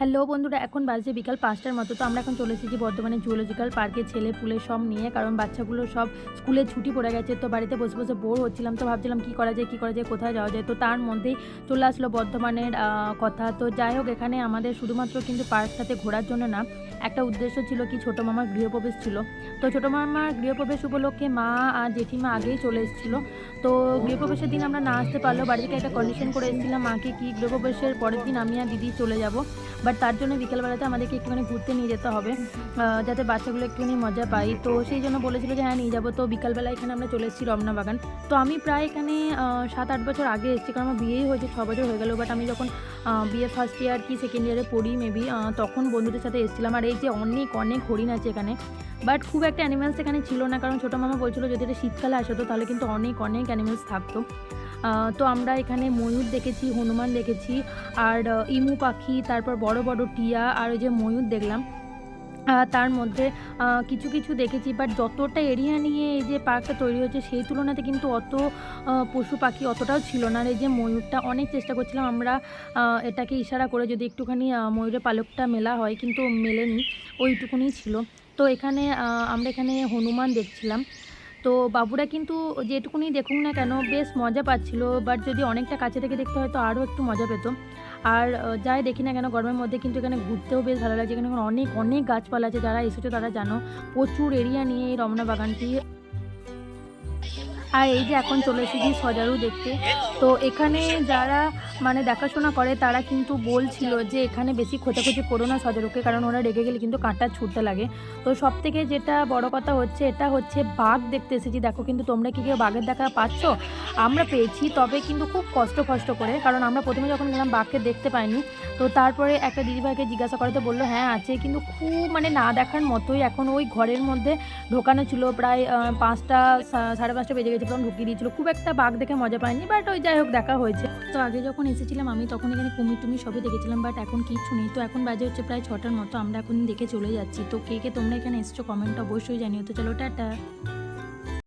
Hello বন্ধুরা, এখন বাজে বিকাল ৫টার মতো। তো আমরা এখন চলে এসেছি বর্ধমানে জুলজিক্যাল পার্কে ছেলে-পুলে সব নিয়ে, কারণ বাচ্চাগুলো সব স্কুলে ছুটি পড়ে গেছে। তো বাড়িতে বসে বসে বোর হচ্ছিলাম, তো ভাবছিলাম কী করা যায়, কোথায় যাওয়া যায়। তো তার মধ্যেই চলে আসলো বর্ধমানের কথা। তো যাই হোক, এখানে আমাদের শুধুমাত্র কিন্তু পার্কটাতে ঘোরার জন্য না, একটা উদ্দেশ্য ছিল কি, ছোটো মামার গৃহপ্রবেশ ছিল। তো ছোটো মামার গৃহপ্রবেশ উপলক্ষে মা আর জেঠিমা আগেই চলে এসেছিলো। তো গৃহপ্রবেশের দিন আমরা না আসতে পারলেও বাড়ি থেকে একটা কন্ডিশন করে এসেছিলাম মাকে, কি গৃহপ্রবেশের পরের দিন আমি আর দিদি চলে যাব। বাট তার জন্য বিকেলবেলাতে আমাদেরকে একটুখানি ঘুরতে নিয়ে যেতে হবে, যাতে বাচ্চাগুলো একটুখানি মজা পাই। তো সেই জন্য বলেছিল যে হ্যাঁ নিয়ে যাবো। তো বিকালবেলা এখানে আমরা চলে এসেছি রমনা বাগান। তো আমি প্রায় এখানে ৭-৮ বছর আগে এসেছি, কারণ আমার বিয়েই হয়েছে ৬ বছর হয়ে গেল। বাট আমি যখন বিয়ে ফার্স্ট ইয়ার কি সেকেন্ড ইয়ারে পড়ি মেবি, তখন বন্ধুদের সাথে এসেছিলাম। আর এই যে অনেক অনেক হরিণ আছে এখানে, বাট খুব একটা অ্যানিমেলস এখানে ছিল না, কারণ ছোটো মামা বলছিল যদি এটা শীতকালে আসতো তাহলে কিন্তু অনেক অনেক অ্যানিমেলস থাকতো। তো আমরা এখানে ময়ূর দেখেছি, হনুমান দেখেছি, আর ইমু পাখি, তারপর বড় বড় টিয়া, আর ওই যে ময়ূর দেখলাম। তার মধ্যে কিছু কিছু দেখেছি, বাট যতটা এরিয়া নিয়ে এই যে পার্কটা তৈরি হয়েছে সেই তুলনাতে কিন্তু অত পশু পাখি অতটাও ছিল না। আর এই যে ময়ূরটা, অনেক চেষ্টা করছিলাম আমরা এটাকে ইশারা করে যদি একটুখানি ময়ূরের পালকটা মেলা হয়, কিন্তু মেলেনি, ওইটুকুনি ছিল। তো এখানে আমরা এখানে হনুমান দেখছিলাম। তো বাবুরা কিন্তু যেটুকুনি দেখুক না কেন বেশ মজা পাচ্ছিল, বাট যদি অনেকটা কাছে থেকে দেখতে হয় তো আরও একটু মজা পেত। আর যাই দেখি না কেন গরমের মধ্যে কিন্তু এখানে ঘুরতেও বেশ ভালো লাগছে। এখানে অনেক অনেক গাছপালা আছে, যারা এসেছো তারা জানো, প্রচুর এরিয়া নিয়ে এই রমনা বাগানটি। আর এই যে এখন চলে এসেছি সজারু দেখতে। তো এখানে যারা মানে দেখাশোনা করে তারা কিন্তু বলছিল যে এখানে বেশি খোঁচাখুচি করো না সজারুকে, কারণ ওরা রেগে গেলে কিন্তু কাঁটা ছুটতে লাগে। তো সব থেকে যেটা বড় কথা হচ্ছে, এটা হচ্ছে বাঘ দেখতে এসেছি। দেখো, কিন্তু তোমরা কি কেউ বাঘের দেখা পাচ্ছ? আমরা পেয়েছি, তবে কিন্তু খুব কষ্ট করে, কারণ আমরা প্রথমে যখন গেলাম বাঘকে দেখতে পাইনি। তো তারপরে একটা দিদিভাইকে জিজ্ঞাসা করতে বললো হ্যাঁ আছে, কিন্তু খুব মানে না দেখার মতোই। এখন ওই ঘরের মধ্যে ঢোকানো ছিল, প্রায় ৫টা ৫:৩০ বেজে গেছে, তখন ঢুকিয়ে দিয়েছিল। খুব একটা বাঘ দেখে মজা পাইনি, বাট ওই যাই হোক দেখা হয়েছে। তো আগে যখন এসেছিলাম আমি, তখন এখানে কুমির টুমির সবই দেখেছিলাম, বাট এখন কিচ্ছু নেই। তো এখন বাজে হচ্ছে প্রায় 6টার মতো, আমরা এখন দেখে চলে যাচ্ছি। তো কে কে তোমরা এখানে এসেছো কমেন্ট অবশ্যই জানিও। তো চলো টাটা।